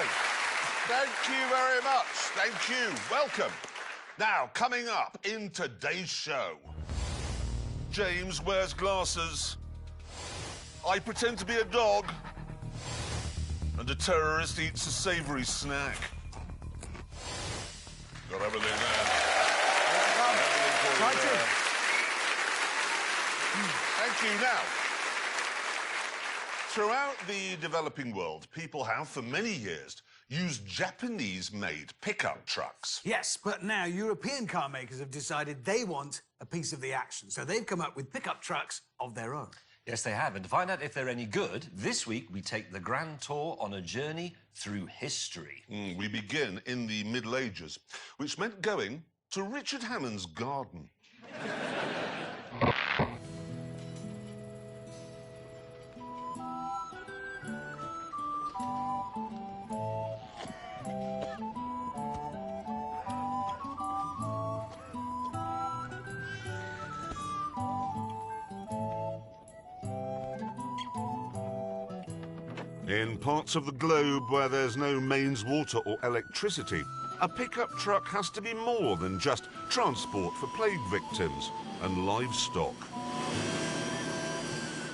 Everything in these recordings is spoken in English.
Right. Thank you very much. Thank you. Welcome. Now, coming up in today's show, James wears glasses. I pretend to be a dog. And a terrorist eats a savoury snack. Got everything there. Thank you. Thank you. Now, throughout the developing world, people have, for many years, used Japanese-made pickup trucks. Yes, but now European car makers have decided they want a piece of the action, so they've come up with pickup trucks of their own. Yes, they have. And to find out if they're any good, this week we take the Grand Tour on a journey through history. We begin in the Middle Ages, which meant going to Richard Hammond's garden. In parts of the globe where there's no mains water or electricity, a pickup truck has to be more than just transport for plague victims and livestock.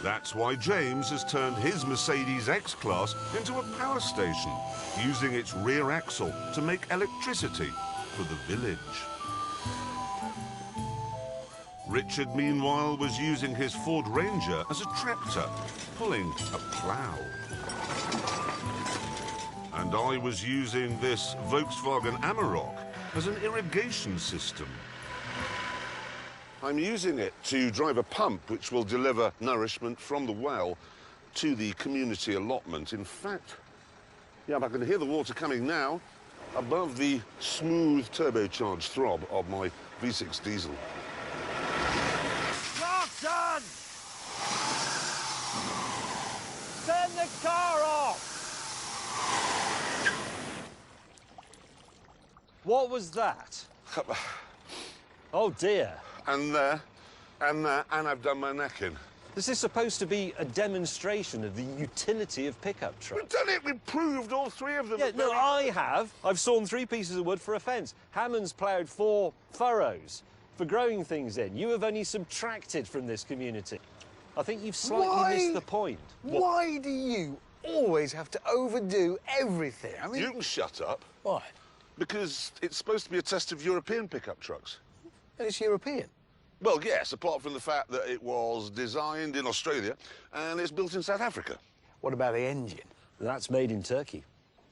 That's why James has turned his Mercedes X-Class into a power station, using its rear axle to make electricity for the village. Richard, meanwhile, was using his Ford Ranger as a tractor, pulling a plough. And I was using this Volkswagen Amarok as an irrigation system. I'm using it to drive a pump which will deliver nourishment from the well to the community allotment. In fact, yeah, I can hear the water coming now above the smooth turbocharged throb of my V6 diesel. Clarkson! Turn the car off! What was that? Oh, dear. And there, and I've done my neck in. This is supposed to be a demonstration of the utility of pickup trucks. We've done it! We've proved all three of them. Yeah, no, I have. I've sawn 3 pieces of wood for a fence. Hammond's ploughed 4 furrows for growing things in. You have only subtracted from this community. I think you've slightly missed the point. Why do you always have to overdo everything? I mean... You can shut up. Why? Because it's supposed to be a test of European pickup trucks. And it's European. Well, yes, apart from the fact that it was designed in Australia and it's built in South Africa. What about the engine? That's made in Turkey.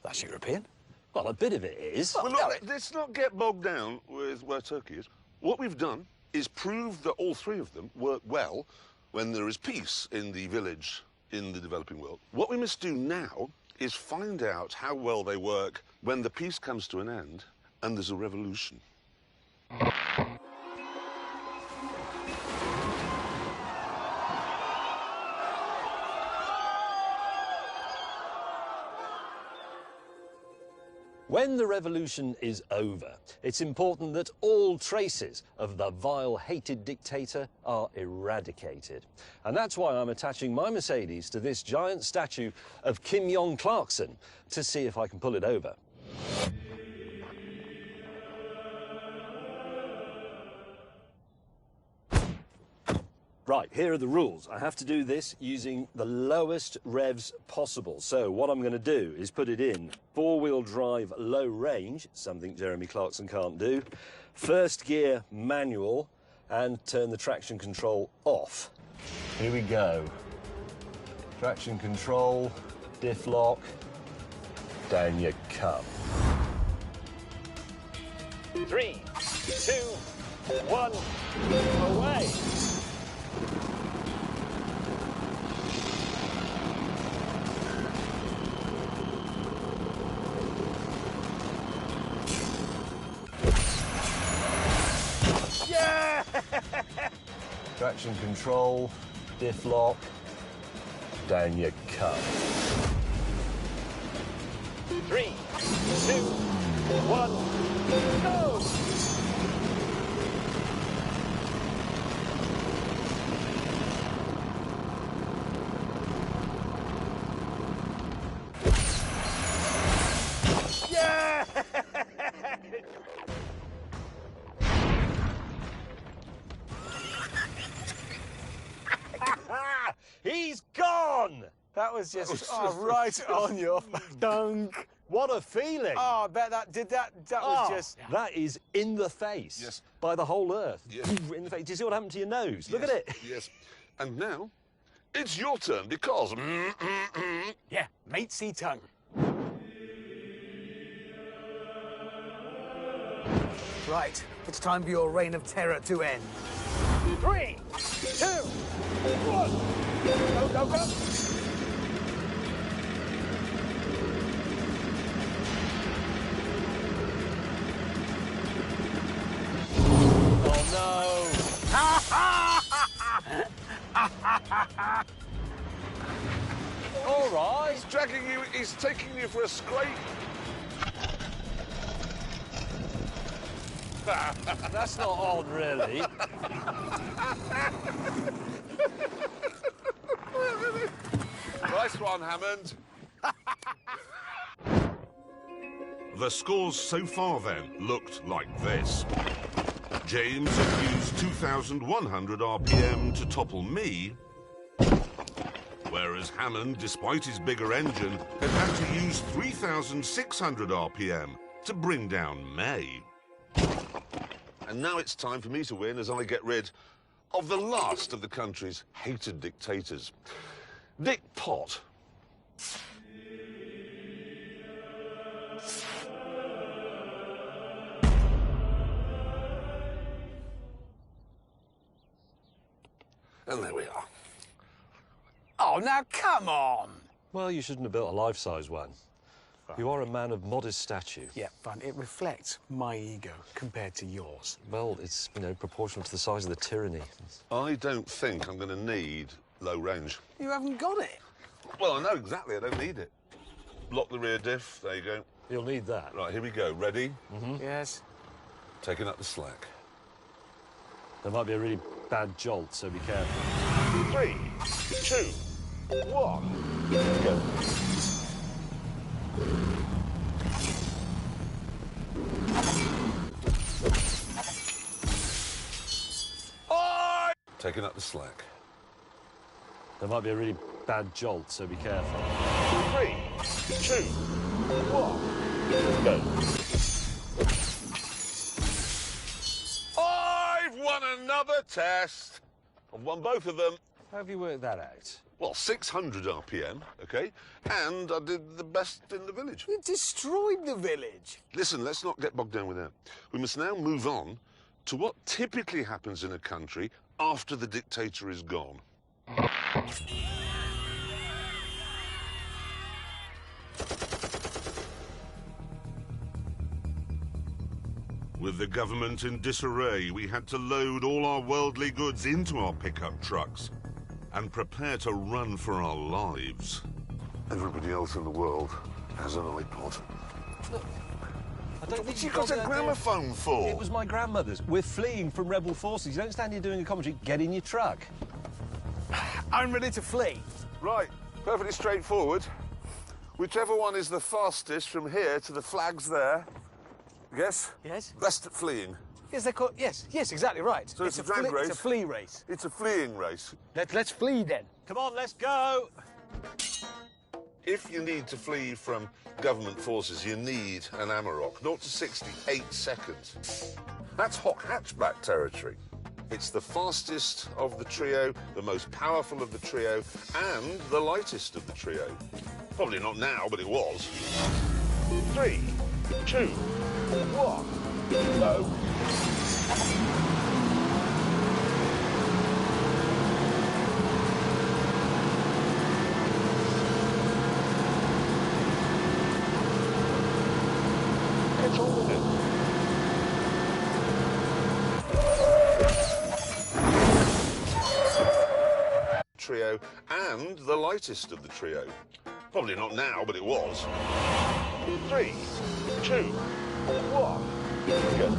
That's European. Well, a bit of it is. Well, look, let's not get bogged down with where Turkey is. What we've done is prove that all 3 of them work well when there is peace in the village in the developing world. What we must do now is find out how well they work when the peace comes to an end and there's a revolution. When the revolution is over, it's important that all traces of the vile, hated dictator are eradicated. And that's why I'm attaching my Mercedes to this giant statue of Kim Yong Clarkson to see if I can pull it over. Right, here are the rules. I have to do this using the lowest revs possible. So what I'm going to do is put it in 4-wheel drive low range, something Jeremy Clarkson can't do, 1st gear manual, and turn the traction control off. Here we go. Traction control, diff lock, down you come. 3, 2, 1, away! Traction control, diff lock, down you come. 3, 2, 1, go! He's gone! That was just was right on your dunk. What a feeling! Oh, I bet that did that. That was just. That is in the face. Yes. By the whole earth. Yes. In the face. Do you see what happened to your nose? Look at it. Yes. And now, it's your turn because... Yeah, matesy tongue. Right, it's time for your reign of terror to end. 3, 2, 1. Go, go, go. All right. He's dragging you, he's taking you for a scrape. That's not odd, really. Nice one, Hammond. The scores so far, then, looked like this. James had used 2,100 RPM to topple me, whereas Hammond, despite his bigger engine, had to use 3,600 RPM to bring down May. And now it's time for me to win as I get rid of the last of the country's hated dictators, Dick Pott. And there we are. Oh, now come on. Well, you shouldn't have built a life-size one. You are a man of modest stature. Yeah, fine. It reflects my ego compared to yours. Well, it's, you know, proportional to the size of the tyranny. I don't think I'm going to need low range. You haven't got it. Well, I know exactly. I don't need it. Lock the rear diff. There you go. You'll need that. Right, here we go. Ready? Yes. Taking up the slack. There might be a really bad jolt, so be careful. 3, 2, 1, go. Oi! Taking up the slack. There might be a really bad jolt, so be careful. 3, 2, 1, go. I've won another test. I've won both of them. How have you worked that out? Well, 600 RPM, OK? And I did the best in the village. You destroyed the village. Listen, let's not get bogged down with that. We must now move on to what typically happens in a country after the dictator is gone. With the government in disarray, we had to load all our worldly goods into our pickup trucks and prepare to run for our lives. Everybody else in the world has an iPod. I don't What's you got a gramophone for? It was my grandmother's. We're fleeing from rebel forces. You don't stand here doing a commentary. Get in your truck. I'm ready to flee. Right, perfectly straightforward. Whichever one is the fastest from here to the flags there, yes? Yes? Best at fleeing. Yes, they're called. Yes, exactly right. So it's a drag race? It's a flea race. It's a fleeing race. Let's flee then. Come on, let's go. If you need to flee from government forces, you need an Amarok. 0 to 60, 8 seconds. That's hot hatchback territory. It's the fastest of the trio, the most powerful of the trio, and the lightest of the trio. Probably not now, but it was. 3, 2, 1, go. Get on with it. Trio and the lightest of the trio. Probably not now, but it was. 3, 2, 1, go.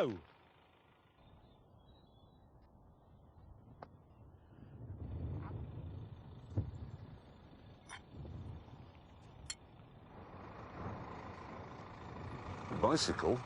Go! Bicycle?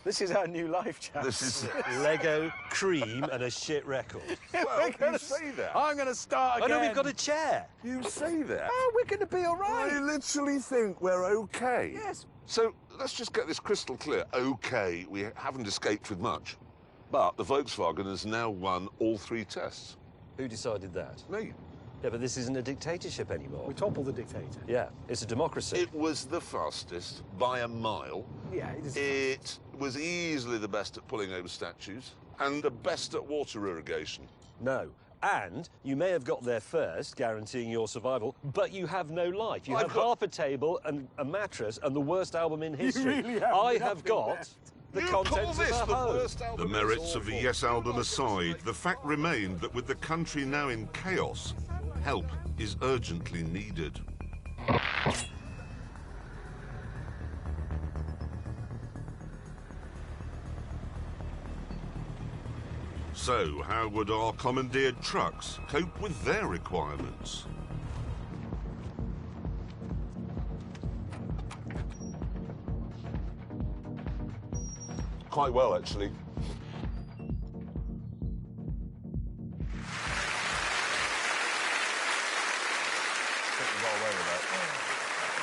This is our new life, chaps. This is... Lego, cream, and a shit record. Well, you say that. I'm going to start Oh again. no, we've got a chair. You say that. Oh, we're going to be all right. I literally think we're okay. Yes. So let's just get this crystal clear. Okay, we haven't escaped with much. But the Volkswagen has now won all 3 tests. Who decided that? Me. Yeah, but this isn't a dictatorship anymore. We topple the dictator. Yeah, it's a democracy. It was the fastest by a mile. Yeah, it is. It was easily the best at pulling over statues and the best at water irrigation. No. And you may have got there first, guaranteeing your survival, but you have no life. You I've have got- half a table and a mattress and the worst album in history. really have I nothing have got left. the You call contents this of the a home. worst album? The merits of the Yes album aside, the fact remained that with the country now in chaos, help is urgently needed. So, how would our commandeered trucks cope with their requirements? Quite well, actually.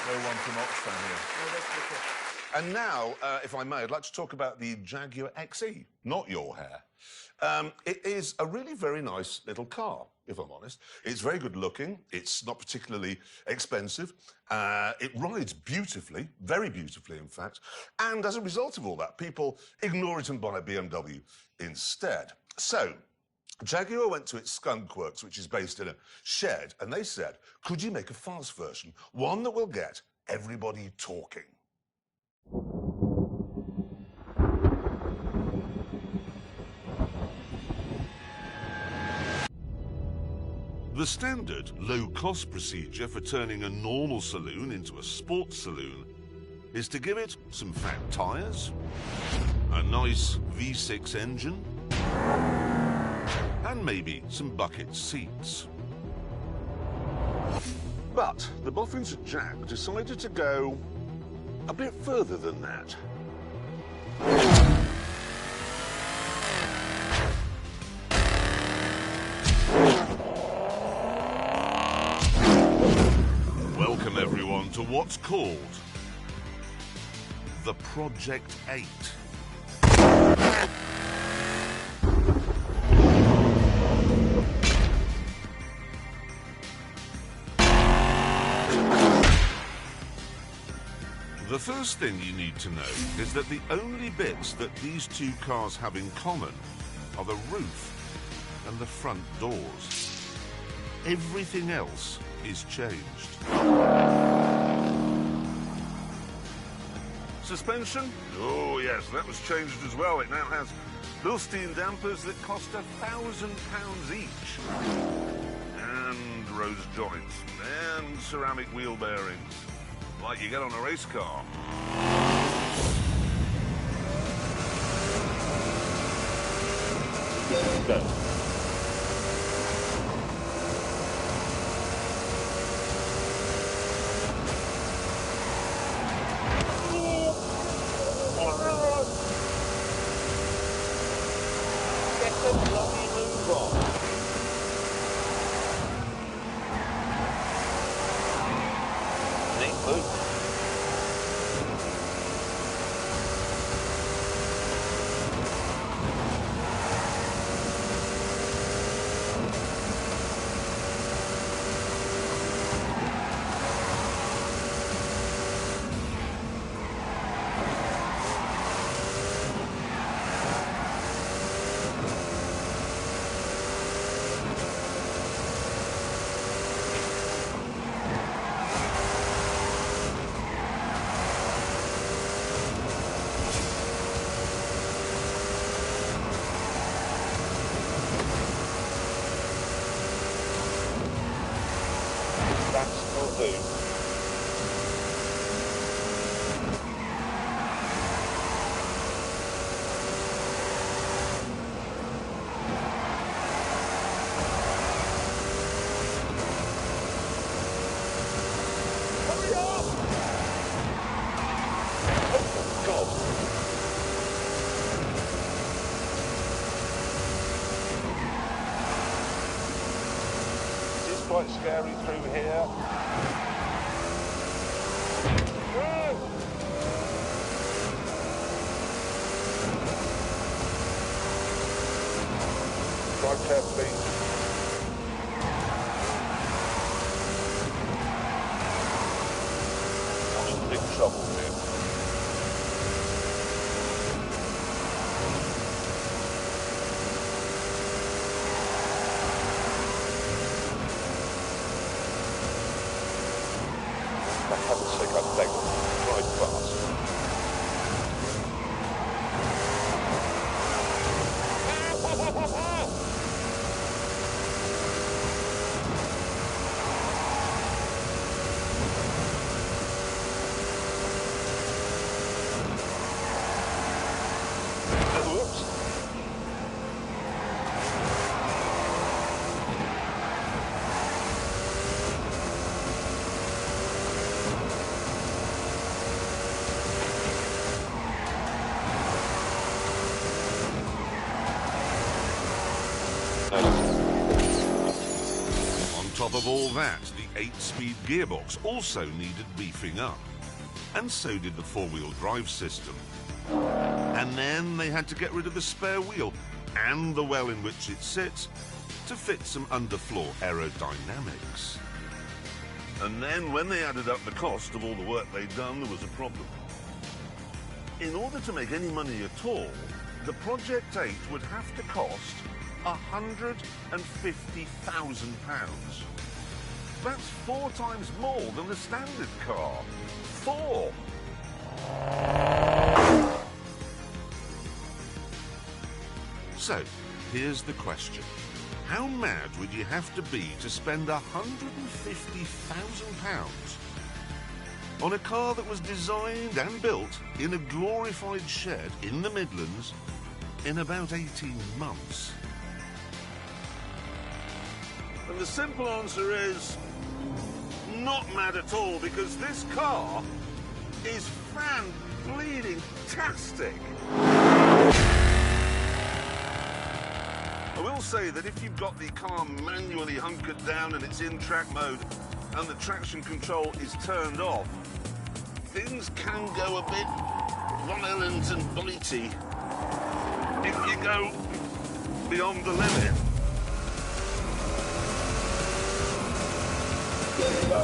No one from Oxfam here. And now, if I may, I'd like to talk about the Jaguar XE, not your hair. It is a really very nice little car, if I'm honest. It's very good looking. It's not particularly expensive. It rides beautifully, very beautifully, in fact. And as a result of all that, people ignore it and buy a BMW instead. So, Jaguar went to its Skunk Works, which is based in a shed, and they said, could you make a fast version, one that will get everybody talking? The standard low-cost procedure for turning a normal saloon into a sports saloon is to give it some fat tyres, a nice V6 engine, and maybe some bucket seats. But the boffins at Jag decided to go a bit further than that. Welcome everyone to what's called the Project 8. The first thing you need to know is that the only bits that these 2 cars have in common are the roof and the front doors. Everything else is changed. Suspension? Oh, yes, that was changed as well. It now has Bilstein dampers that cost £1,000 each. And rose joints. And ceramic wheel bearings. Like you get on a race car. Go. Get the bloody move on. Neat move. That's will do. quite scary through here. Drive carefully. I'm in big trouble here. For heaven's sake, I beg you, drive fast. Whoops. On top of all that, the 8-speed gearbox also needed beefing up. And so did the four-wheel drive system. And then they had to get rid of the spare wheel and the well in which it sits to fit some underfloor aerodynamics. And then when they added up the cost of all the work they'd done, there was a problem. In order to make any money at all, the Project 8 would have to cost £150,000. That's 4 times more than the standard car. 4! So, here's the question. How mad would you have to be to spend £150,000 on a car that was designed and built in a glorified shed in the Midlands in about 18 months? And the simple answer is not mad at all, because this car is fan-bleeding-tastic. I will say that if you've got the car manually hunkered down and it's in track mode and the traction control is turned off, things can go a bit Ron Ellens and Blighty if you go beyond the limit. There you go.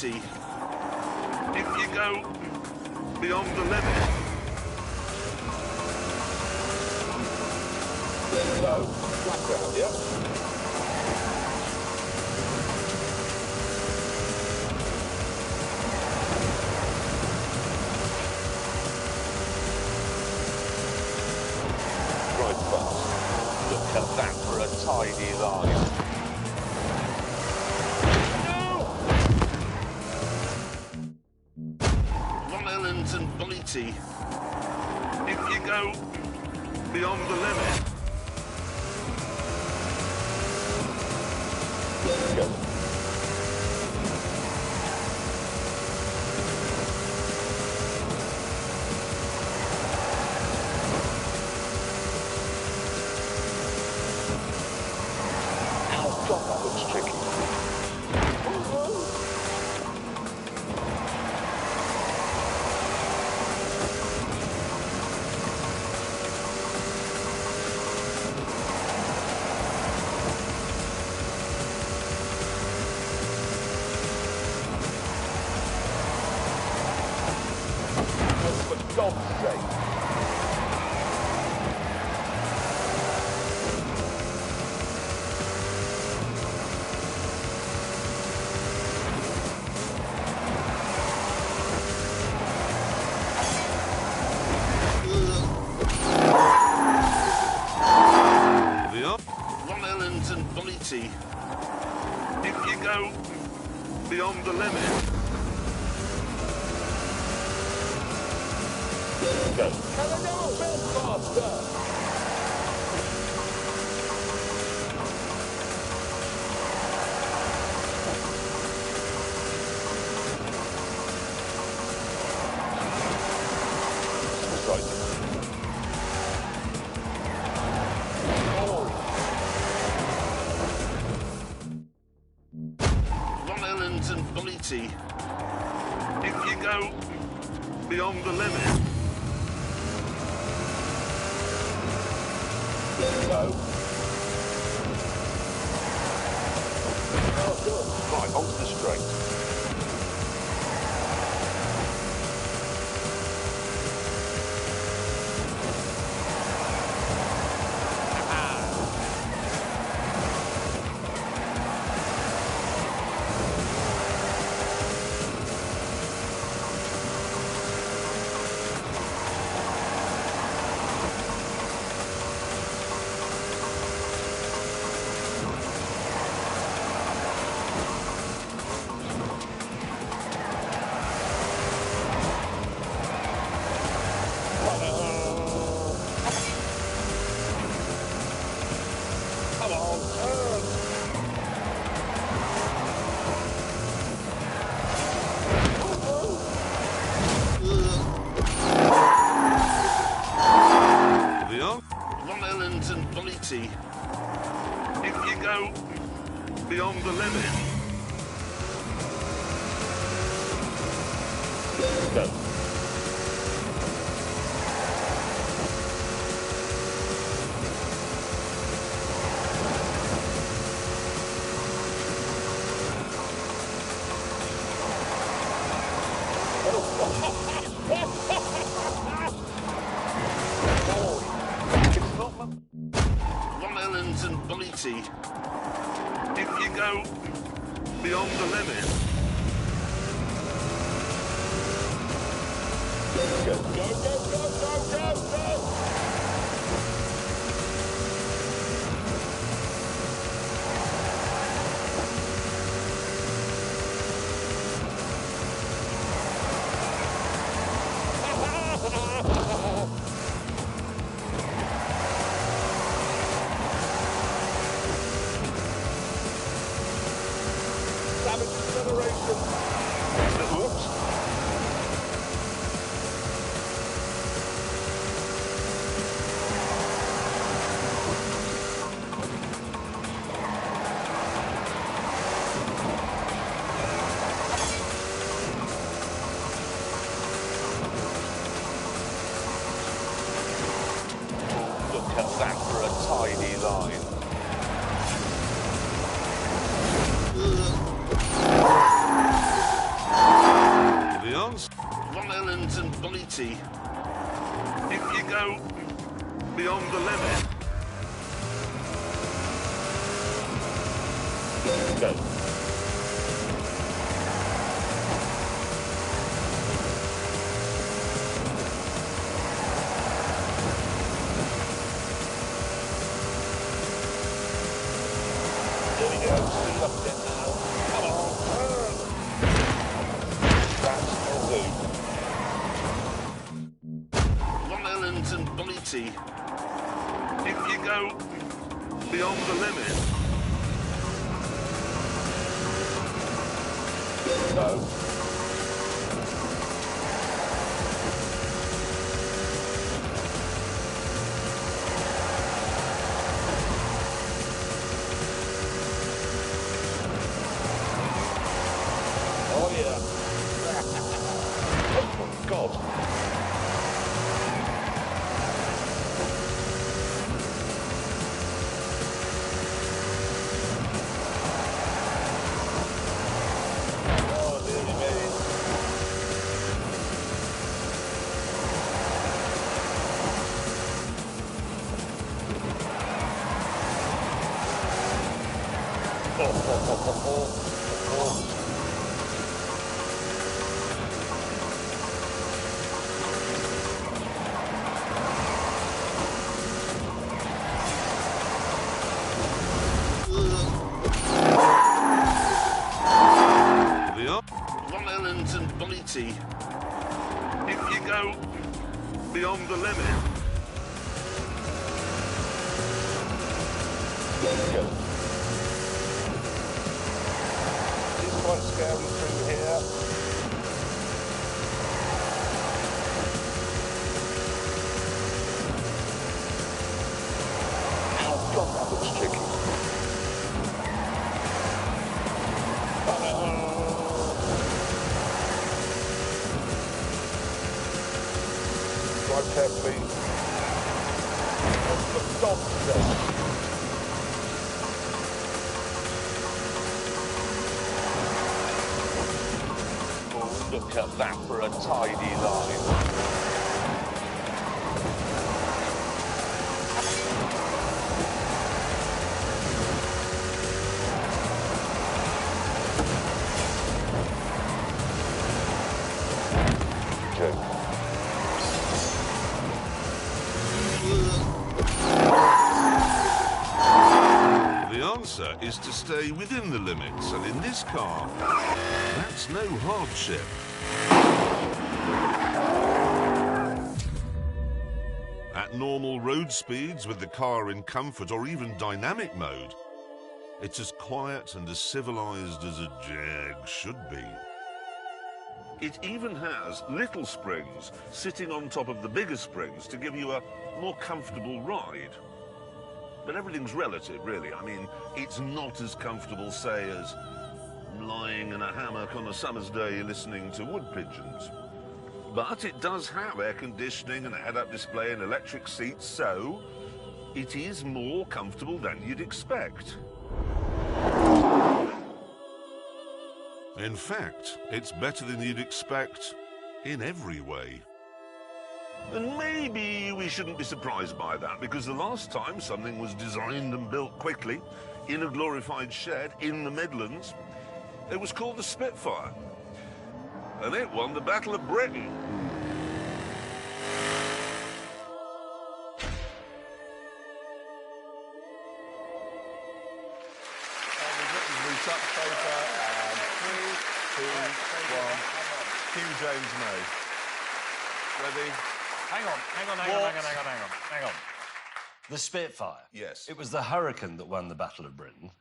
If you go beyond the limit. There you go. Flat ground, yeah? Right fast. Look at that for a tidy line. And Blighty, if you go beyond the limit. There you go. Oh God, that looks tricky. Blighty. If you go beyond the limit. Go. Can I go a bit faster? Long Island and Blighty. If you go beyond the limit. Go. Oh, good. Right, onto the straight. Come on, turn. The Long Island and Blighty. If you go beyond the limit. Go. Long Island and Blighty. If you go beyond the limit. Go, go, go, go, go, go! Savage acceleration. Whoops. Look at that for a tiny line. The answer. Long Island and Blighty. If you go beyond the limit. Go. There we go. Speed up a bit now. Come on, turn. That's will do. Long Island and Blighty. If you go beyond the limit. Go. Oh, yeah. Oh, my God. Oh, dearie me. penalty if you go beyond the limit. It's quite scary through here. Oh God, that looks tricky. Drive carefully. For God's sake. Oh, look at that for a tidy line. The answer is to stay within the limits, and in this car, that's no hardship. At normal road speeds, with the car in comfort or even dynamic mode, it's as quiet and as civilized as a Jag should be. It even has little springs sitting on top of the bigger springs to give you a more comfortable ride. But everything's relative, really. I mean, it's not as comfortable, say, as lying in a hammock on a summer's day listening to wood pigeons. But it does have air conditioning and a head-up display and electric seats, so it is more comfortable than you'd expect. In fact, it's better than you'd expect in every way. And maybe we shouldn't be surprised by that, because the last time something was designed and built quickly in a glorified shed in the Midlands, it was called the Spitfire. And it won the Battle of Britain. Cue James May. Ready? Hang on. The Spitfire. Yes. It was the Hurricane that won the Battle of Britain.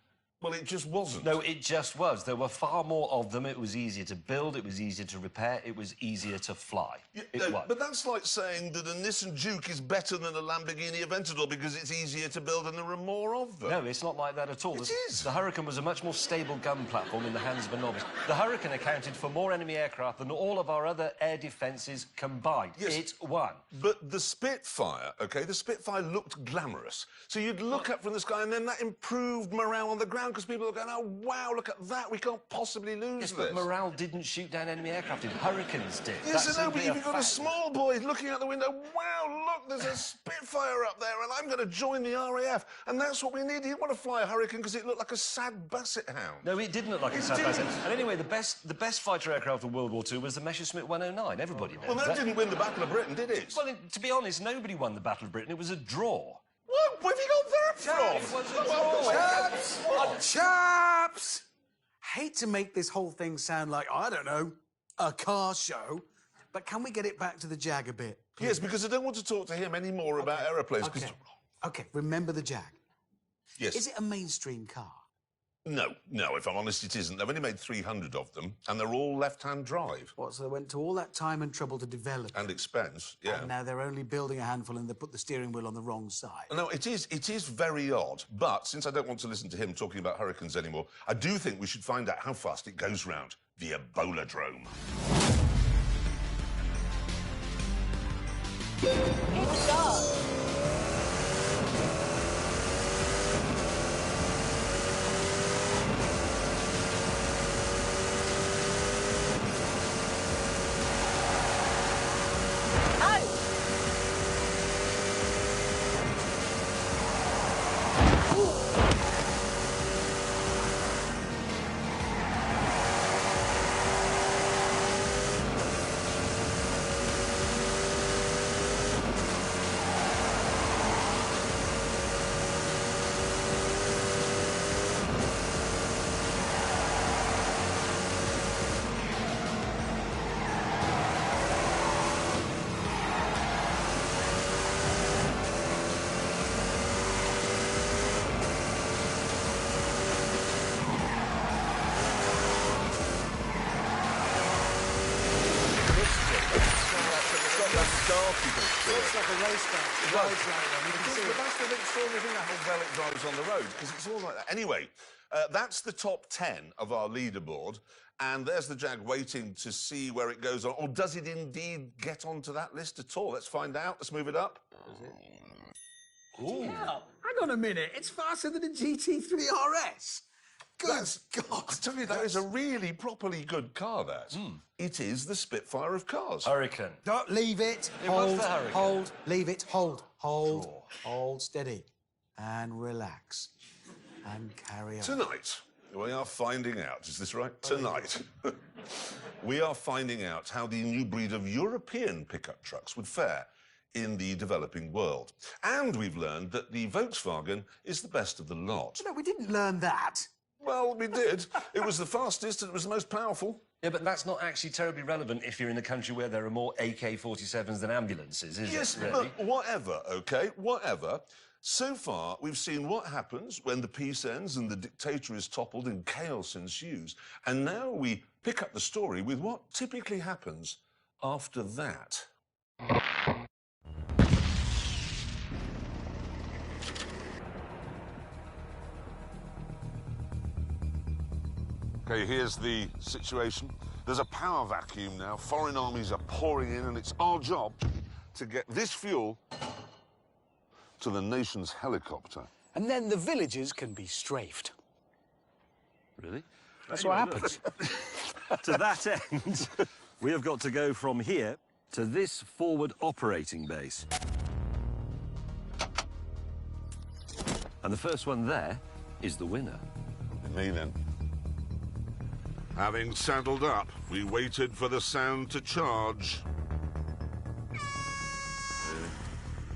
Well, it just wasn't. No, it just was. There were far more of them. It was easier to build. It was easier to repair. It was easier to fly. It was. But that's like saying that a Nissan Juke is better than a Lamborghini Aventador because it's easier to build and there are more of them. No, it's not like that at all. It is. The Hurricane was a much more stable gun platform in the hands of a novice. The Hurricane accounted for more enemy aircraft than all of our other air defences combined. Yes. It won. But the Spitfire, OK, the Spitfire looked glamorous. So you'd look up from the sky and then that improved morale on the ground because people were going, oh, wow, look at that. We can't possibly lose Yes, this. but morale didn't shoot down enemy aircraft. Hurricanes did. Yes, That's I know, but simply if you've got a fact. small boy looking out the window, wow, look, there's a Spitfire up there and I'm going to join the RAF. And that's what we need. He didn't want to fly a Hurricane because it looked like a sad basset hound. No, it didn't look like a It sad didn't. basset. And anyway, the best fighter aircraft of World War II was the Messerschmitt 109. Everybody knows Well, that didn't win the Battle of Britain, did it? Well, to be honest, nobody won the Battle of Britain. It was a draw. What? Where have you got that from? It was a draw. Chaps! Hate to make this whole thing sound like, I don't know, a car show, but can we get it back to the Jag a bit? Yes, because I don't want to talk to him any more about aeroplanes. 'cause- Okay, remember the Jag. Yes. Is it a mainstream car? No, if I'm honest, it isn't. They've only made 300 of them, and they're all left-hand drive. What, so they went to all that time and trouble to develop And expense, yeah. and now they're only building a handful and they put the steering wheel on the wrong side. No, it is very odd, but since I don't want to listen to him talking about Hurricanes anymore, I do think we should find out how fast it goes round the Ebola-drome. It does. like a race car. It drives like one. You can see But it. that's the extraordinary thing, how well it drives on the road, because it's all like that. Anyway, that's the top 10 of our leaderboard, and there's the Jag waiting to see where it goes on. Or does it indeed get onto that list at all? Let's find out. Let's move it up. Ooh. Hang on a minute. It's faster than a GT3 RS. Good God. I tell you, that is a really properly good car, that. It is the Spitfire of cars. Hurricane. Don't leave it. It was Hold, the Hurricane. hold, leave it, hold, hold, steady, and relax, and carry on. Tonight, we are finding out, is this right? Tonight, we are finding out how the new breed of European pickup trucks would fare in the developing world. And we've learned that the Volkswagen is the best of the lot. No, we didn't learn that. Well, we did. It was the fastest and it was the most powerful. Yeah, but that's not actually terribly relevant if you're in a country where there are more AK-47s than ambulances, is Yes, it, really? but whatever, OK? Whatever. So far, we've seen what happens when the peace ends and the dictator is toppled and chaos ensues. And now we pick up the story with what typically happens after that. OK, here's the situation. There's a power vacuum now. Foreign armies are pouring in, and it's our job to get this fuel to the nation's helicopter. And then the villagers can be strafed. Really? That's what happens. To that end, we have got to go from here to this forward operating base. And the first one there is the winner. Me then. Having saddled up, we waited for the sound to charge.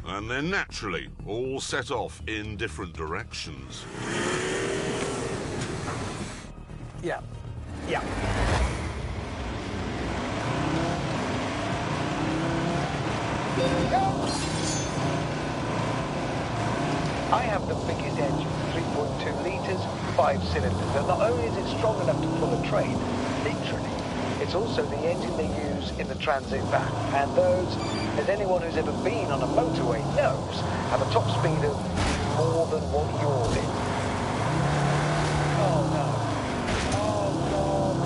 And then naturally, all set off in different directions. Yeah. Yeah. I have the biggest engine, 3.2 litres, 5 cylinders, and not only is it strong enough to pull a train, literally, it's also the engine they use in the transit van. And those, as anyone who's ever been on a motorway knows, have a top speed of more than what you're in. Oh no. Oh God.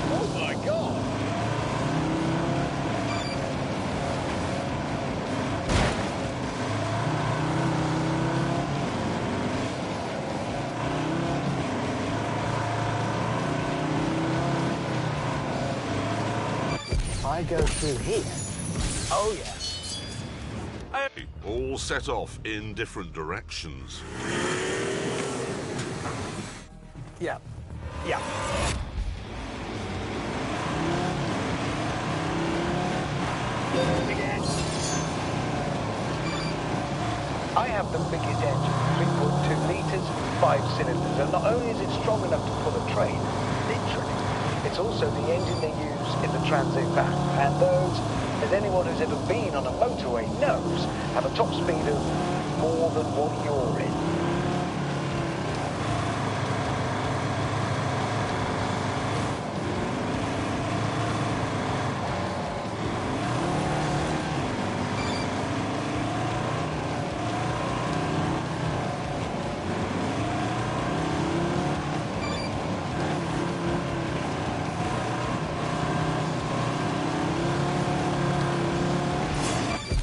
Oh my God. If I go through here, oh yeah. All set off in different directions. Yeah. Yeah. Again. I have the biggest engine, 3.2 litres, 5 cylinders, and not only is it strong enough to pull a train, literally, it's also the engine they use in the transit van. And those, as anyone who's ever been on a motorway knows, have a top speed of more than what you're in.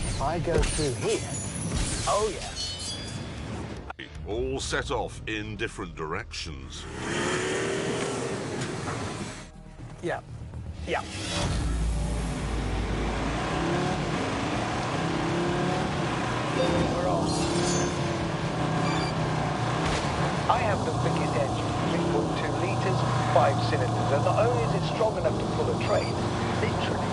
If I go through here, oh yeah. All set off in different directions. Yeah. Yeah. We're on. I have the biggest engine, 3.2 litres, 5 cylinders, and not only is it strong enough to pull a train, literally,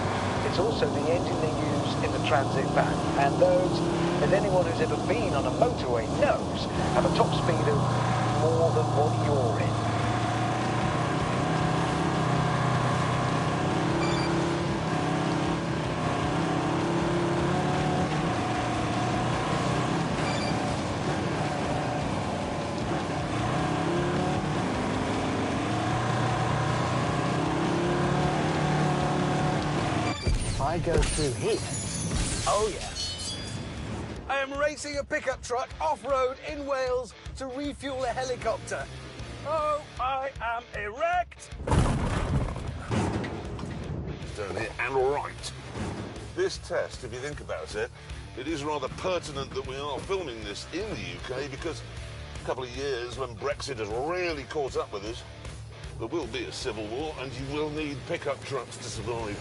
It's also the engine they use in the transit van. And those, as anyone who's ever been on a motorway knows, have a top speed of more than what you're in. I go through here. Oh, yeah. I am racing a pickup truck off-road in Wales to refuel a helicopter. Oh, I am erect. Down here and right. This test, if you think about it, it is rather pertinent that we are filming this in the UK because a couple of years when Brexit has really caught up with us, there will be a civil war and you will need pickup trucks to survive.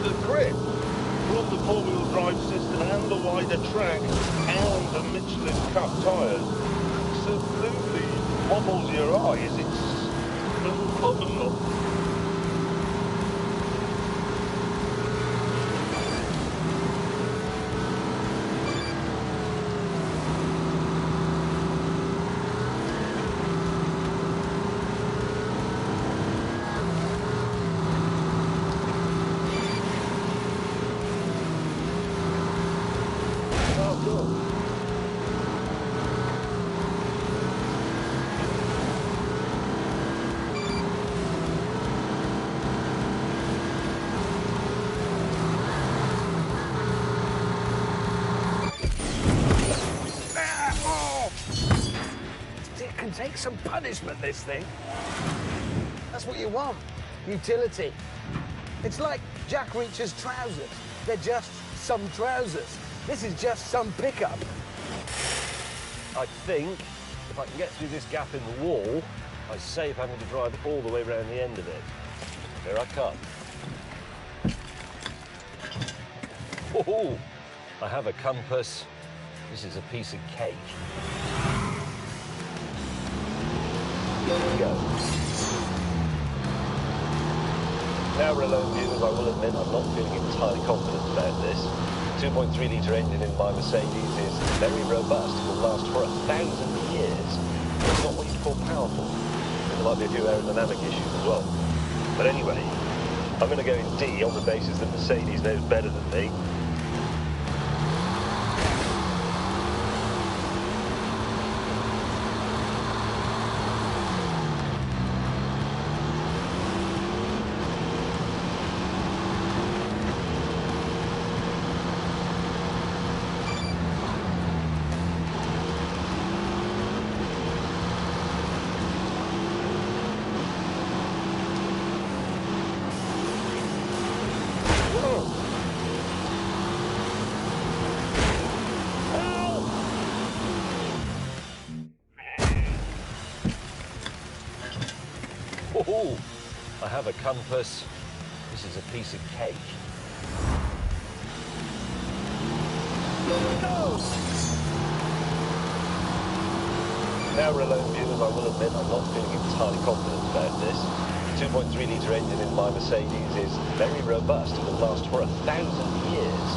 The grip from the four-wheel drive system and the wider track and the Michelin Cup tyres absolutely wobbles your eyes. It's phenomenal. It can take some punishment, this thing. That's what you want. Utility. It's like Jack Reacher's trousers. They're just some trousers. This is just some pickup. I think if I can get through this gap in the wall, I save having to drive all the way around the end of it. Here I come. Oh, I have a compass. This is a piece of cake. Here we go. Now, Renault viewers, I will admit I'm not feeling entirely confident about this. 2.3-litre engine in my Mercedes is very robust. It will last for 1,000 years. It's not what you'd call powerful. There might be a few aerodynamic issues as well. But anyway, I'm going to go in D on the basis that Mercedes knows better than me. Oh, I have a compass. This is a piece of cake. No! Now, Renault viewers, I will admit I'm not feeling entirely confident about this. 2.3-litre engine in my Mercedes is very robust. It will last for 1,000 years.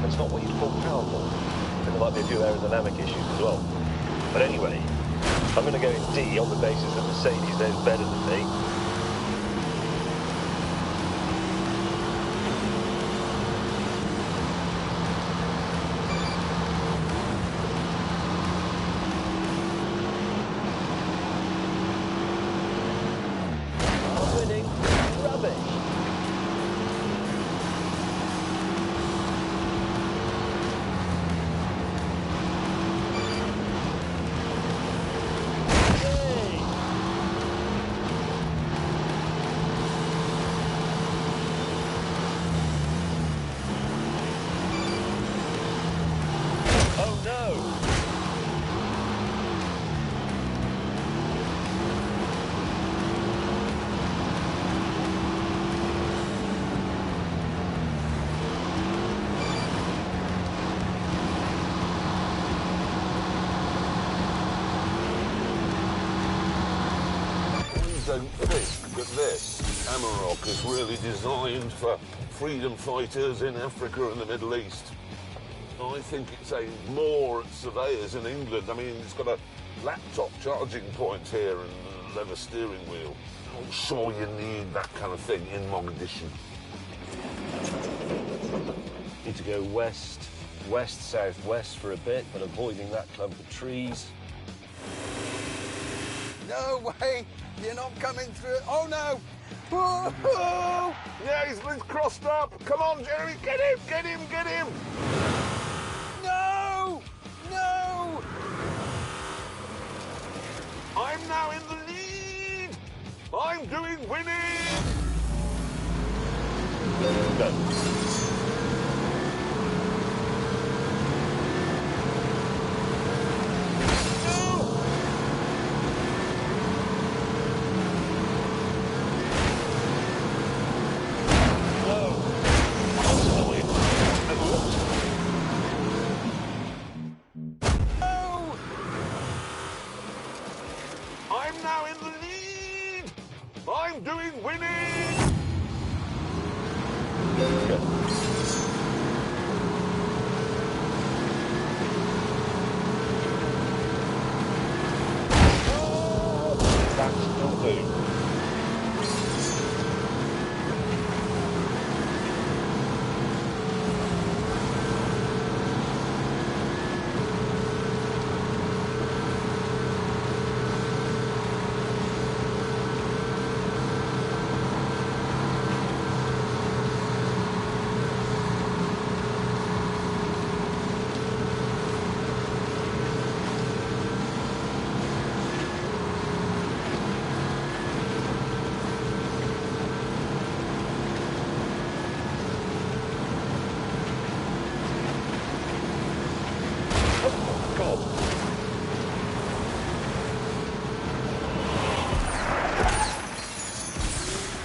It's not what you'd call powerful. And there might be a few aerodynamic issues as well. But anyway, I'm going to go in D on the basis that Mercedes knows better than me. I'm winning. Rubbish. is really designed for freedom fighters in Africa and the Middle East. I think it's aimed more at surveyors in England. I mean, it's got a laptop charging point here and a leather steering wheel. I'm sure you need that kind of thing in Mogadishu. Need to go west, southwest for a bit, but avoiding that clump of trees. No way! You're not coming through. Oh, no! Whoa! Yeah, he's crossed up. Come on, Jerry, get him, get him, get him! No! No! I'm now in the lead! I'm doing winning! Go. I'm now in the lead! I'm doing winning! That's still boom.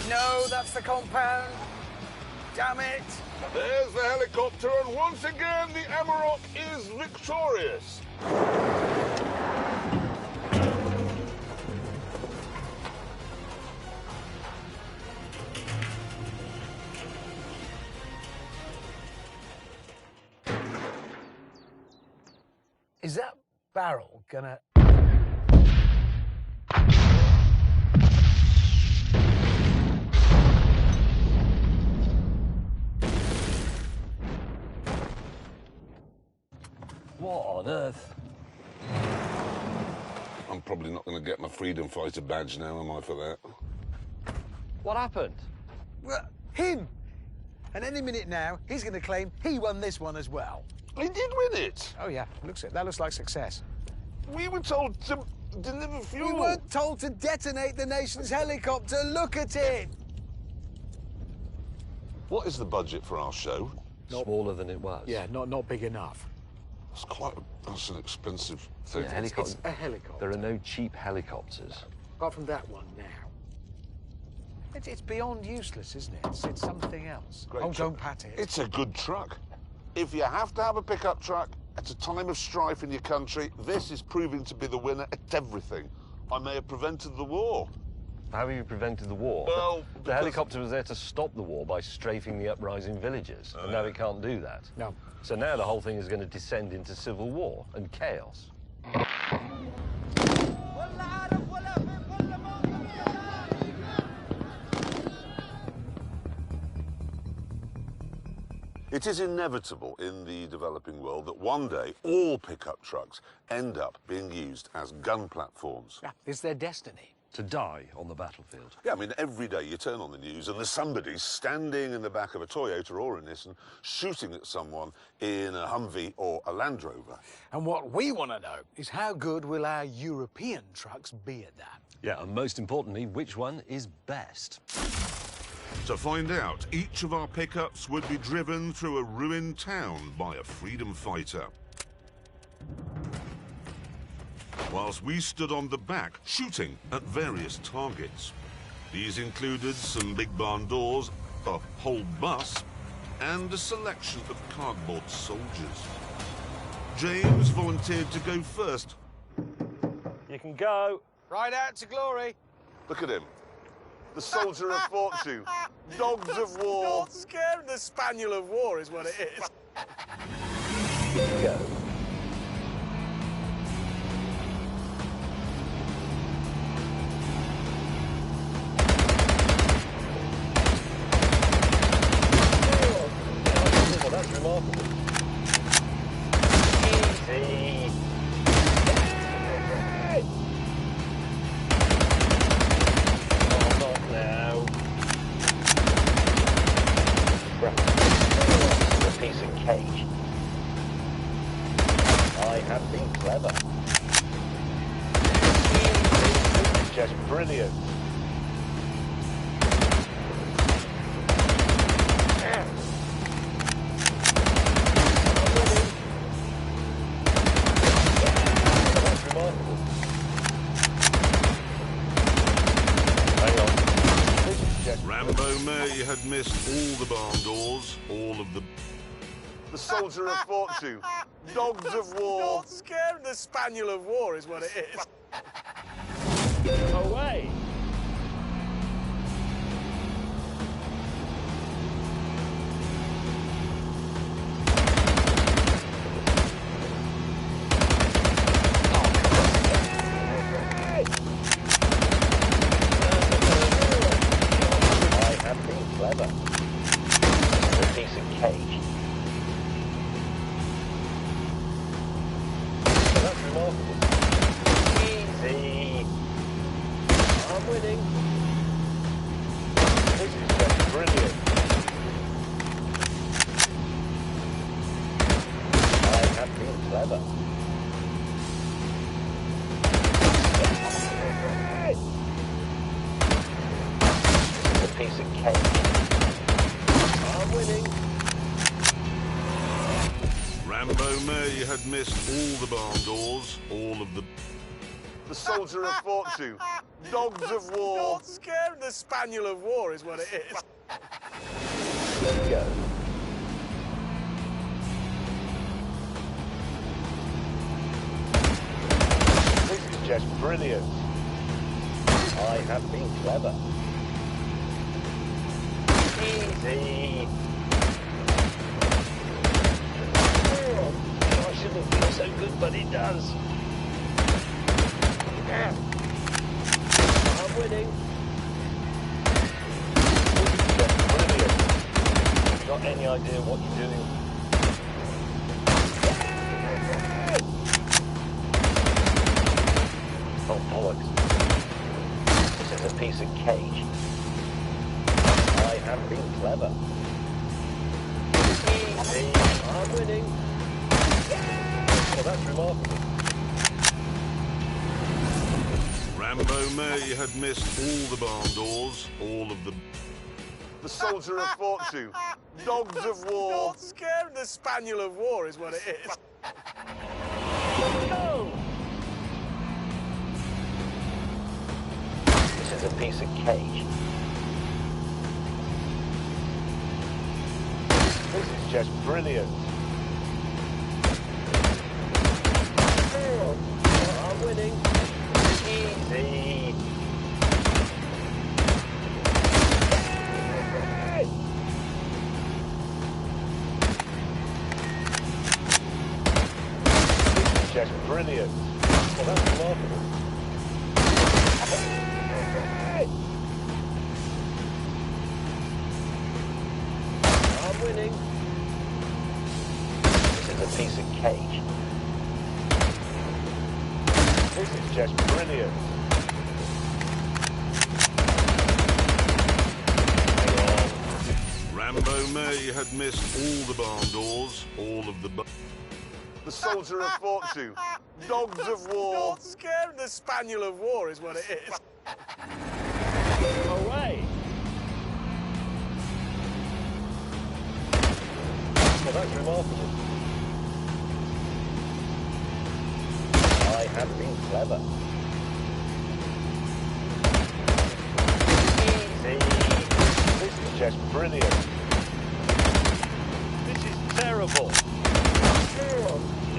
No, that's the compound. Damn it! There's the helicopter, and once again, the Amarok is victorious. Is that barrel gonna... What on earth? I'm probably not going to get my freedom fighter badge now, am I, for that? What happened? Well, him! And any minute now, he's going to claim he won this one as well. He did win it. Oh, yeah. That looks like success. We were told to deliver fuel. We weren't told to detonate the nation's helicopter. Look at it! What is the budget for our show? Smaller than it was. Yeah, not big enough. That's an expensive thing. Yeah, It's a helicopter. There are no cheap helicopters. Apart from that one now. It's beyond useless, isn't it? It's something else. Great Oh, truck. don't pat it. It's a good truck. If you have to have a pickup truck at a time of strife in your country, this is proving to be the winner at everything. I may have prevented the war. How have you prevented the war? Well, the because- helicopter was there to stop the war by strafing the uprising villages, and now it can't do that. No. So now the whole thing is going to descend into civil war and chaos. It is inevitable in the developing world that one day all pickup trucks end up being used as gun platforms. Yeah, it's their destiny. To die on the battlefield. Yeah, I mean, every day you turn on the news and there's somebody standing in the back of a Toyota or a Nissan shooting at someone in a Humvee or a Land Rover. And what we want to know is how good will our European trucks be at that? Yeah, and most importantly, which one is best? To find out, each of our pickups would be driven through a ruined town by a freedom fighter. Whilst we stood on the back, shooting at various targets. These included some big barn doors, a whole bus, and a selection of cardboard soldiers. James volunteered to go first. You can go. Right out to glory. Look at him. The soldier of fortune. Dogs of war. Scaring the spaniel of war is what it is. Go. Well, that's remarkable. Easy. Oh, not now. A piece of cake. I have been clever. This is just brilliant. That's remarkable. Hang on. This is just Rambo May had missed all the barn doors, all of the... The soldier of fortune. Dogs of war. Scaring the spaniel of war is what it is. Away! I have been clever. A piece of cake. That's remarkable. Easy. I'm winning. This is just brilliant. I have been clever. This is a piece of cake. I'm winning. Rambo May had missed all the barn doors, all of the... The soldier of fortune. Dogs of war. Scaring the spaniel of war is what it is. Go. This is just brilliant. I have been clever. Easy. Oh, I shouldn't feel so good, but it does. I'm winning. This is just brilliant. Got any idea what you're doing? Oh, bollocks. This is a piece of cake. I have been clever. Easy. I'm winning. Well, that's remarkable. Rambo May had missed all the barn doors, all of the... The soldier of fortune. Dogs of war. Scaring the spaniel of war is what it is. Go! This is a piece of cake. This is just brilliant. I'm winning. Easy. This is just brilliant. Well, that's remarkable. I'm winning. This is a piece of cake. This is just brilliant. Rambo May had missed all the barn doors, all of the... The soldier of fortune. Dogs of war. Scaring the spaniel of war is what it is. Away! Well, that's remarkable. I have been clever. Easy. This is just brilliant. This is terrible.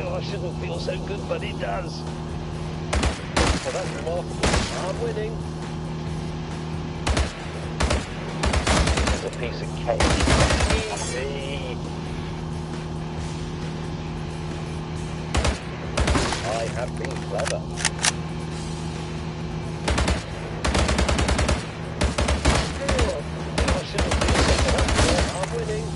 Oh, I shouldn't feel so good, but it does. Well, that's remarkable. I'm winning. piece of cake. Easy. I have been clever. I shouldn't do this. I'm winning.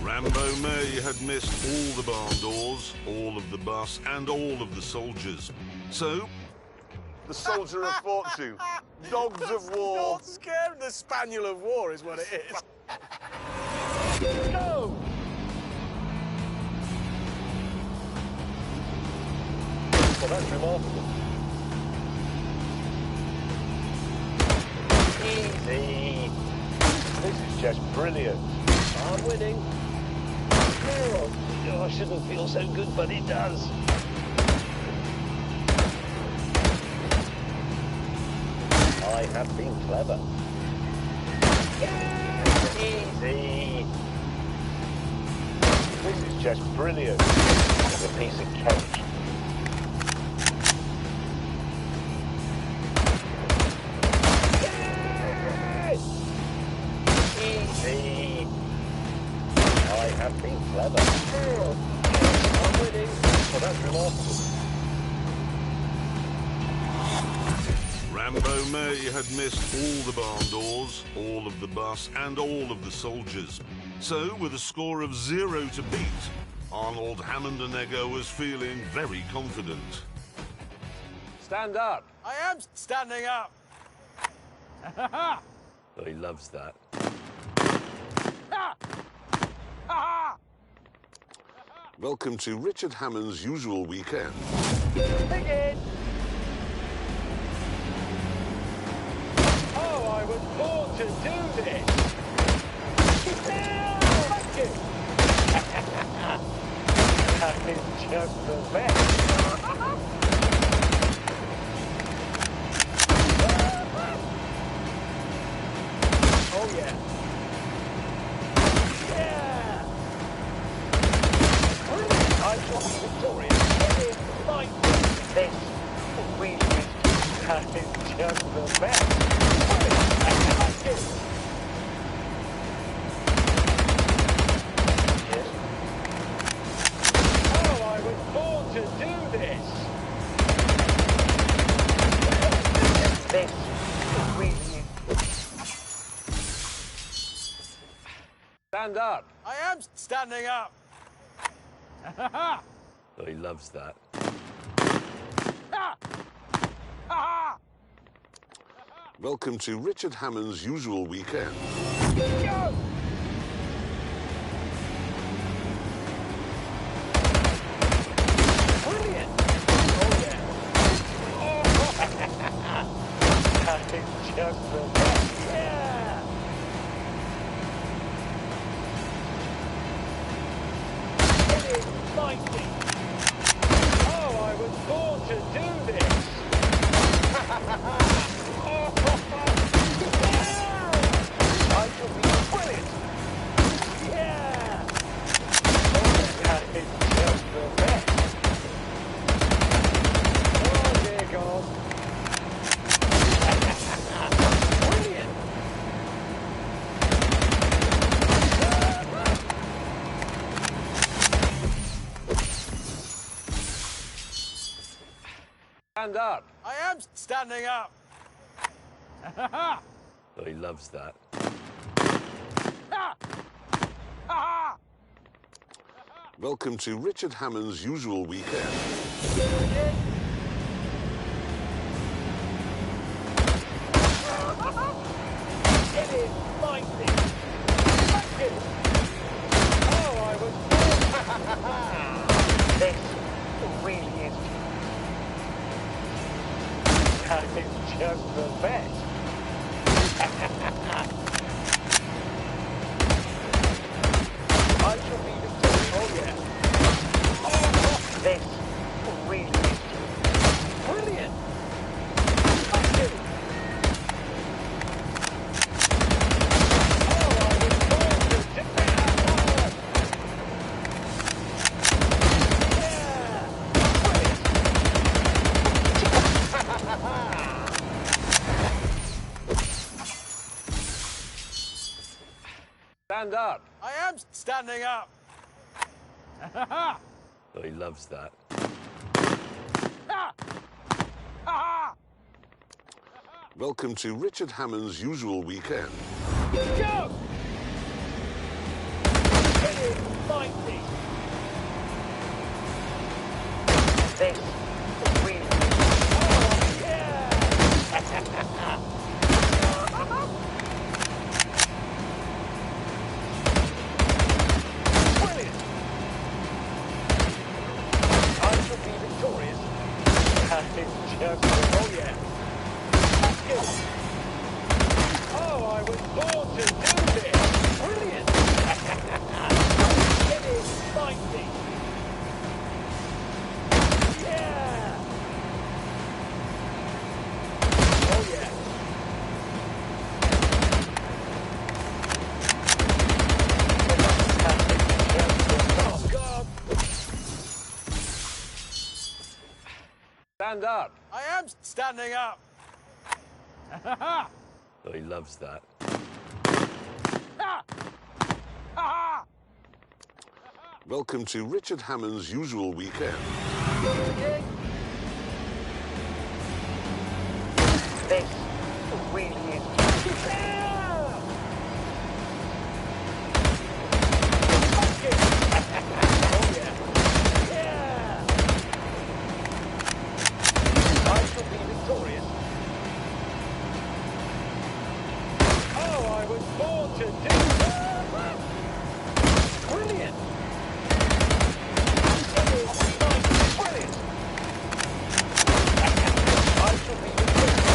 Rambo May had missed all the barn doors, all of the bus, and all of the soldiers. So, The soldier of fortune. Dogs of war. Not scared. The spaniel of war is what it is. Go! Well, that's remarkable. Easy. This is just brilliant. I'm winning. Oh, I shouldn't feel so good, but it does. I have been clever. Easy. This is just brilliant. It's a piece of cake. Easy. I have been clever. I'm winning. Well, that's remarkable. Rambo May had missed all the barn doors, all of the bus, and all of the soldiers. So, with a score of 0 to beat, Arnold Hammond-Onega was feeling very confident. Stand up. I am standing up. Oh, he loves that. Welcome to Richard Hammond's usual weekend. Begin. Oh, I was born to do this. Thank you. That is just the best. Oh, yeah. Yeah. I shall be victorious. Like this. We that is just the best. Thank you. Yes. Oh, I was born to do this. This really. Stand up. I am standing up. Oh, he loves that. Welcome to Richard Hammond's usual weekend. Go! Brilliant! Oh, yeah. That is just the best. Yeah! It is mighty. Oh, I was born to do this. I shall be brilliant. Yeah! Oh, that is just the best. Oh, dear God. Brilliant. Stand up. I am standing up. Oh, he loves that. Welcome to Richard Hammond's usual weekend. It is mighty. Thank you. Oh, I was born. This really is. That is just the best. I shall be victorious. Oh, yeah. Oh, this really is. Stand up. I am standing up. Oh, he loves that. Welcome to Richard Hammond's Usual Weekend. Go! Hit it, mighty. This is really... Oh, yeah! Brilliant! I shall be victorious. That is just... Oh, yeah. Good. Oh, I was born to do this. Brilliant. It is mighty. Yeah. Oh, yeah. Oh, God. Stand up. I am standing up. Oh, he loves that. Welcome to Richard Hammond's Usual Weekend. This really is... Oh, yeah. Yeah. I shall be victorious. Oh, I was born to do that. Brilliant. It is mighty. Brilliant. I shall be victorious.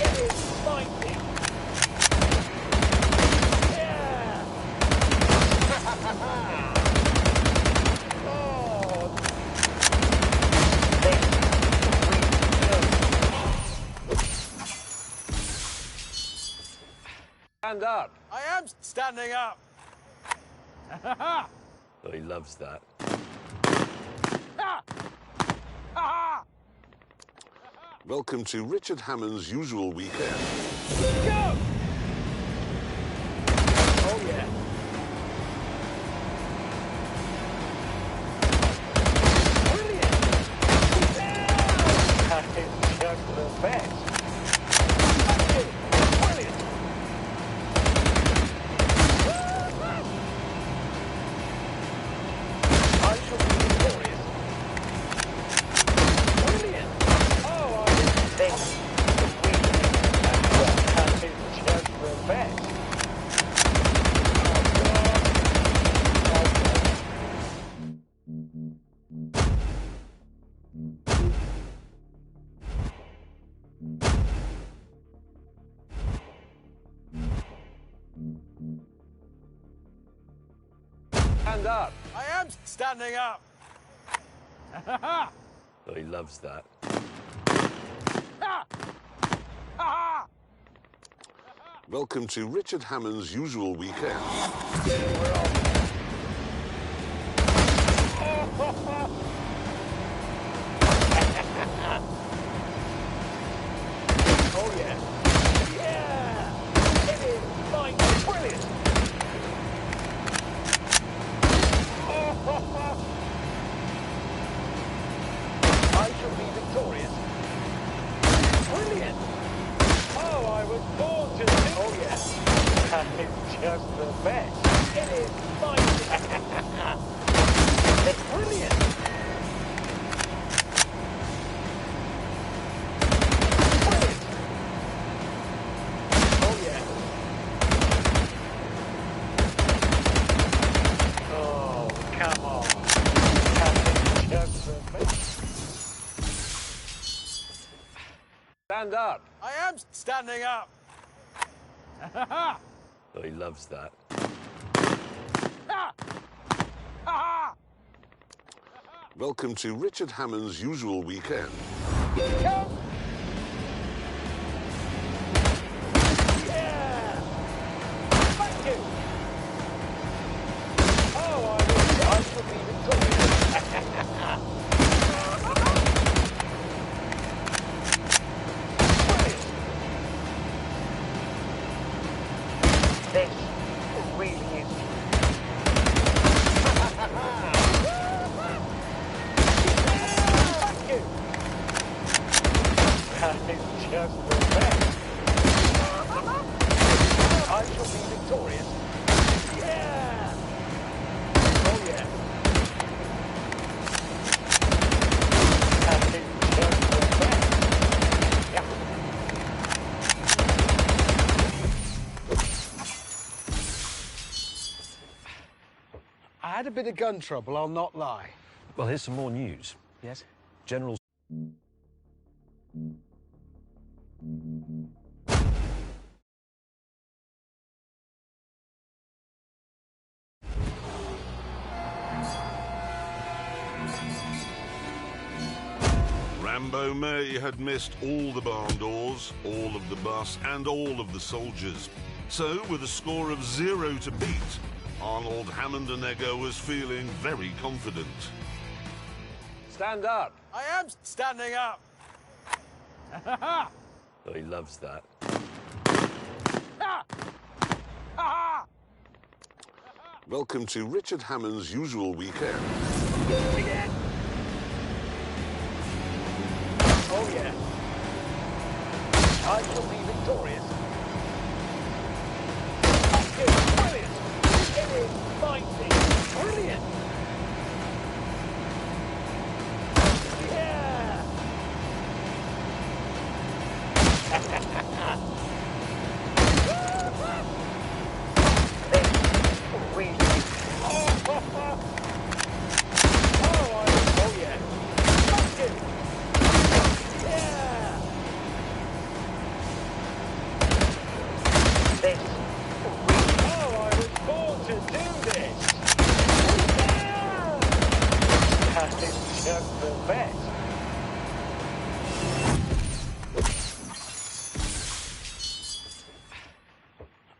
It is mighty. Yeah. Oh, Stand up. I am standing up. Oh, he loves that. Welcome to Richard Hammond's Usual Weekend. Go! Oh, yeah. Brilliant! Yeah! That is just the best. Brilliant! I shall be victorious. Brilliant! Oh, I... This is really... That is just the best. Stand up. I am standing up. Oh, he loves that. Welcome to Richard Hammond's Usual Weekend. Oh, yeah. Yeah! It is mighty. Brilliant! I shall be victorious. Brilliant! Oh, I was born to do... Oh, yes. That is just the best. It is mighty. Brilliant! Brilliant! Oh, yeah. Oh, come on. That is just the best. Stand up. I am standing up. Oh, he loves that. Welcome to Richard Hammond's Usual Weekend. Go! Yeah! Thank you! Oh, I shall be victorious. Brilliant! This This really is. Thank you. That is just the best. I shall be victorious. Yeah. Oh yeah. That is just the best. Yeah. I had a bit of gun trouble, I'll not lie. Well, here's some more news. Yes? General... Rambo May had missed all the barn doors, all of the bus, and all of the soldiers. So, with a score of 0 to beat, Arnold Hammond-Onega was feeling very confident. Stand up! I am standing up! Oh, he loves that. Welcome to Richard Hammond's usual weekend. Oh yeah. I shall be victorious. Thank you. Brilliant. It is mighty. Brilliant. Yeah. This really. Oh yeah. Thank you. Yeah. This. Oh, I was born to do this. Yeah. That is just the best.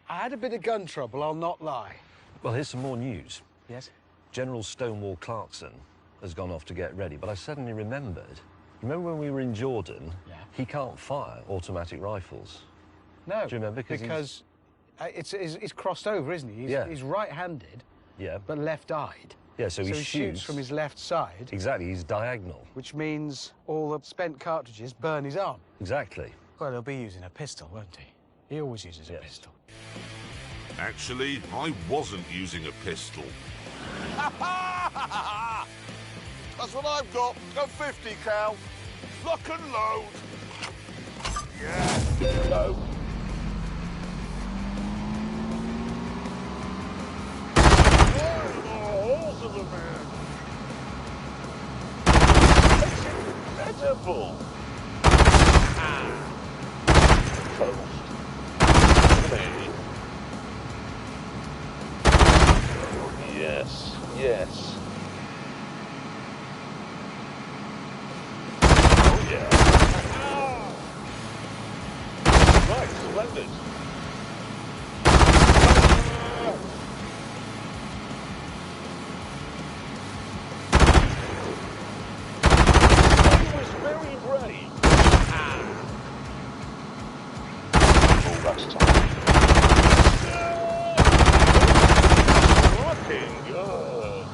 I had a bit of gun trouble, I'll not lie. Well, here's some more news. Yes? General Stonewall Clarkson has gone off to get ready, but I suddenly remembered. Remember when we were in Jordan? Yeah. He can't fire automatic rifles. No. Do you remember? Because it's crossed over, isn't he? Yeah. He's right-handed, Yeah. but left-eyed. Yeah, so he shoots from his left side, Exactly, he's diagonal. which means all the spent cartridges burn his arm. Exactly. Well, he'll be using a pistol, won't he? He always uses a Yes. pistol. Actually, I wasn't using a pistol. That's what I've got. A 50 cal. Lock and load. Yeah. Load. Holes in the man. It's incredible. Yes, yes. Oh, yeah. Right, splendid. I was very brave. Oh, that's time. Looking good.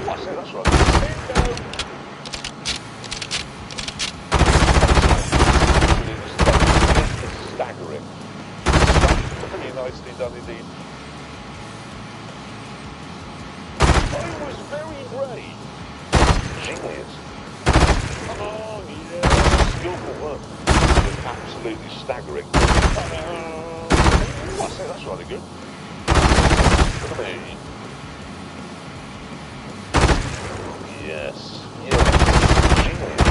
I say that's right. Bingo. It's staggering. Pretty nicely done indeed. I was very brave. Genius. Oh, yeah. Skillful work. It's absolutely staggering. I say that's rather good. Look at me. Yes. Yes. Genius.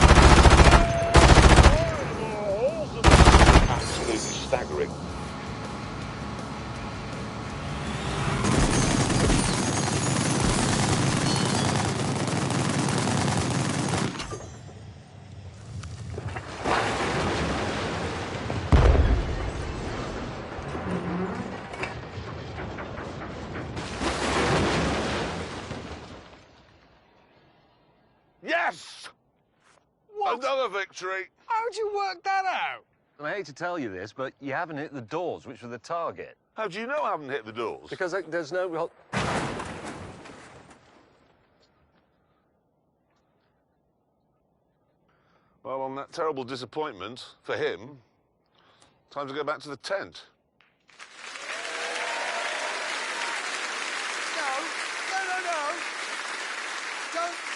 Absolutely staggering. Yes! What? Another victory. How'd you work that out? And I hate to tell you this, but you haven't hit the doors, which were the target. How do you know I haven't hit the doors? Because there's no... Well, on that terrible disappointment for him, time to go back to the tent. No.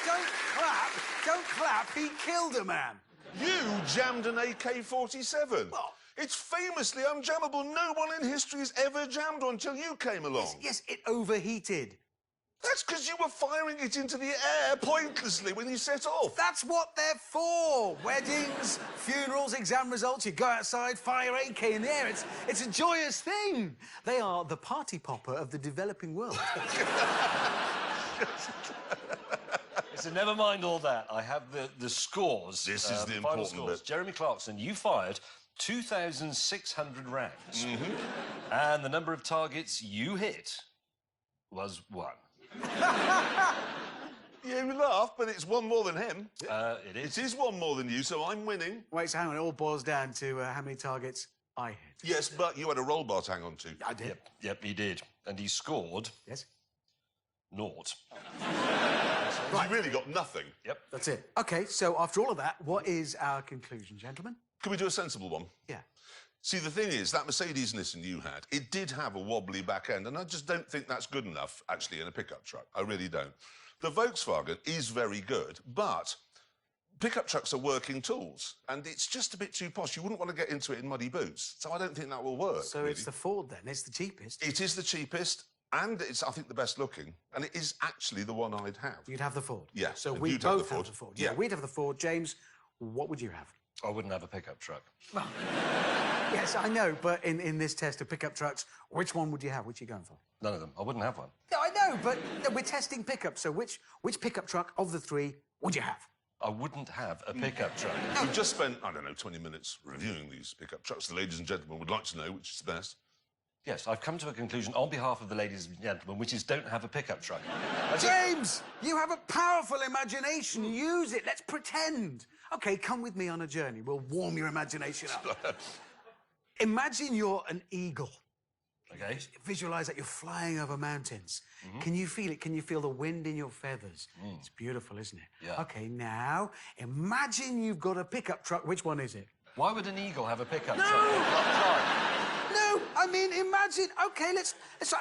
Don't clap. Don't clap. He killed a man. You jammed an AK-47. Well- It's famously unjammable. No one in history has ever jammed one until you came along. Yes, it overheated. That's because you were firing it into the air pointlessly when you set off. That's what they're for. Weddings, funerals, exam results. You go outside, fire AK in the air. It's a joyous thing. They are the party popper of the developing world. So never mind all that. I have the scores. This is the final important scores. bit. Jeremy Clarkson, you fired 2,600 rounds. And the number of targets you hit was 1. You laugh, but it's one more than him. It is. It is one more than you, so I'm winning. Wait, so hang on. It all boils down to how many targets I hit. Yes, but you had a roll bar to hang on to. I did. Yep, he did. And he scored Yes. 0. You really got nothing. Yep. That's it. OK, so after all of that, what is our conclusion, gentlemen? Can we do a sensible one? Yeah. See, the thing is, that Mercedes Nissan you had, it did have a wobbly back end, and I just don't think that's good enough, actually, in a pickup truck. I really don't. The Volkswagen is very good, but pickup trucks are working tools, and it's just a bit too posh. You wouldn't want to get into it in muddy boots, so I don't think that will work. So really. it's the Ford, then. It's the cheapest. It is the cheapest, and it's, I think, the best looking, and it is actually the one I'd have. You'd have the Ford? Yeah, So and we you'd have both the have Ford. the Ford. Yeah. We'd have the Ford. James, what would you have? I wouldn't have a pickup truck. Yes, I know, but in this test of pickup trucks, which one would you have? Which are you going for? None of them. I wouldn't have one. No, I know, but we're testing pickups, so which pickup truck of the three would you have? I wouldn't have a pickup truck. We've just spent, I don't know, 20 minutes reviewing these pickup trucks. The ladies and gentlemen would like to know which is the best. Yes, I've come to a conclusion on behalf of the ladies and gentlemen, which is don't have a pickup truck. James, you have a powerful imagination. Use it. Let's pretend. OK, come with me on a journey. We'll warm your imagination up. Imagine you're an eagle. OK? Visualize that you're flying over mountains. Can you feel it? Can you feel the wind in your feathers? It's beautiful, isn't it? Yeah. OK, now imagine you've got a pickup truck. Which one is it? Why would an eagle have a pickup No! truck? No, I mean, imagine. OK,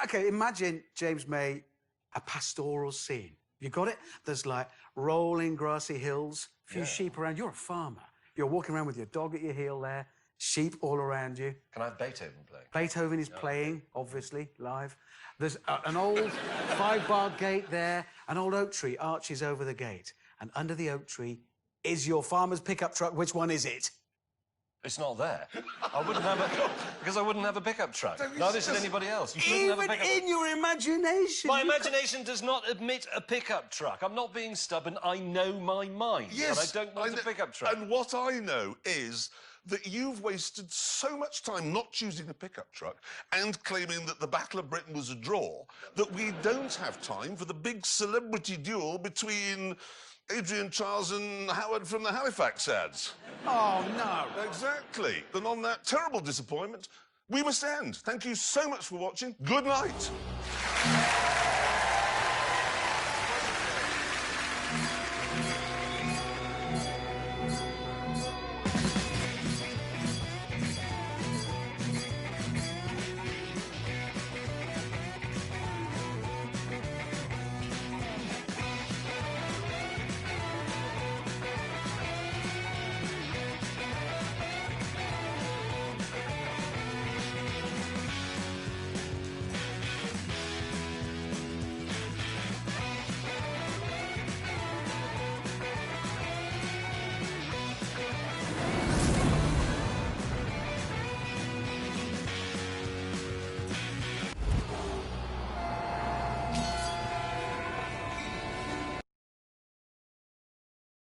OK, imagine, James May, a pastoral scene. You got it? There's like rolling grassy hills, a few sheep around. You're a farmer. You're walking around with your dog at your heel there, sheep all around you. Can I have Beethoven playing? Beethoven is playing, obviously, live. There's an old 5-bar gate there. An old oak tree arches over the gate. And under the oak tree is your farmer's pickup truck. Which one is it? It's not there. I wouldn't have a... Because I wouldn't have a pickup truck. Neither should anybody else. You shouldn't have a Even pickup in your imagination. My imagination does not admit a pickup truck. I'm not being stubborn. I know my mind. Yes, And I don't want a pickup truck. And what I know is that you've wasted so much time not choosing a pickup truck and claiming that the Battle of Britain was a draw that we don't have time for the big celebrity duel between Adrian Charles and Howard from the Halifax ads. Oh, no. Exactly. And on that terrible disappointment, we must end. Thank you so much for watching. Good night.